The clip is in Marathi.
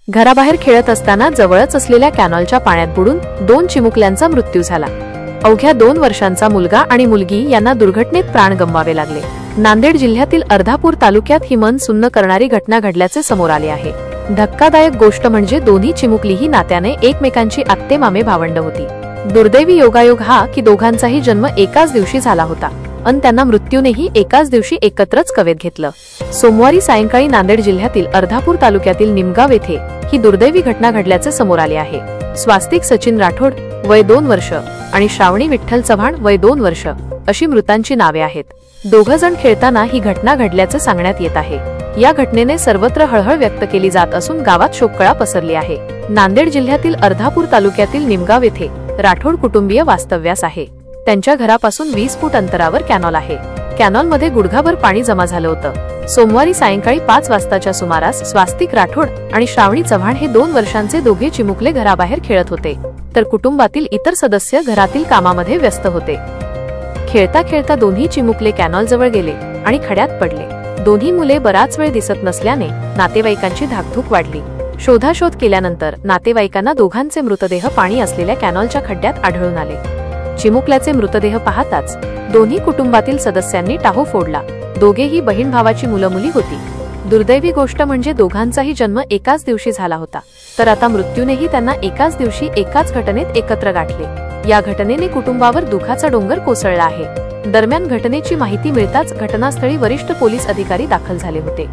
घराबाहेर खेळत असताना जवळच असलेल्या कॅनॉलच्या पाण्यात बुडून 2 चिमुकल्यांचा मृत्यू झाला। अवघ्या 2 वर्षांचा मुलगा आणि मुलगी यांना दुर्घटनेत प्राण गमवावे लागले। नांदेड जिल्ह्यातील अर्धापूर तालुक्यात ही मन सुन्न करणारी घटना घडल्याचे समोर आले आहे। धक्कादायक गोष्ट म्हणजे दोन्ही चिमुकलीही नात्याने एकमेकांची आत्ते मामे भावंड होती। दुर्दैवी योगायोग हा की दोघांचाही जन्म एकाच दिवशी झाला होता अन त्यांना मृत्यूनेही एकाच दिवशी एकत्रच कवेत घेतलं। सोमवारी सायंकाळी नांदेड जिल्ह्यातील अर्धापूर तालुक्यातील निमगाव येथे ही दुर्दैवी घटना घडल्याचे समोर आले आहे। स्वास्तिक सचिन राठोड वय 2 वर्ष आणि श्रावणी विठ्ठल चव्हाण वय 2 वर्ष अशी मृतांची नावे आहेत। दोघं जण खेळताना ही घटना घडल्याचे सांगण्यात येत आहे। या घटनेने सर्वत्र हळहळ व्यक्त केली जात असून गावात शोककळा पसरली आहे। नांदेड जिल्ह्यातील अर्धापूर तालुक्यातील निमगाव येथे राठोड कुटुंबीय वास्तव्यास आहे। त्यांच्या घरापासून 20 फूट अंतरावर कॅनॉल आहे। कॅनॉलमध्ये गुडघाभर पाणी जमा झालं होतं। सोमवारी सायंकाळी 5 वाजताच्या सुमारास स्वास्तिक राठोड आणि श्रावणी चव्हाण हे 2 वर्षांचे दोघे चिमुकले घराबाहेर खेळत होते, तर कुटुंबातील इतर सदस्य घरातील कामामध्ये व्यस्त होते। खेळता खेळता दोन्ही चिमुकले कॅनॉल जवळ गेले आणि खड्यात पडले। दोन्ही मुले बराच वेळ दिसत नसल्याने नातेवाईकांची धाकधूक वाढली। शोधाशोध केल्यानंतर नातेवाईकांना दोघांचे मृतदेह पाणी असलेल्या कॅनॉलच्या खड्ड्यात आढळून आले। चिमुकल्याचे मृतदेह पाहताच दोन्ही कुटुंबातील सदस्यांनी टाहो फोडला। दोघेही बहीण भावाची मुलं-मुली होती। दुर्दैवी गोष्ट म्हणजे दोघांचाही जन्म एकाच दिवशी झाला होता, तर आता मृत्यूनेही त्यांना एकाच दिवशी एकाच घटनेत एकत्र गाठले। या घटनेने कुटुंबावर दुःखाचा डोंगर कोसळला आहे। दरम्यान घटनेची माहिती मिळताच घटनास्थळी वरिष्ठ पोलीस अधिकारी दाखल झाले होते।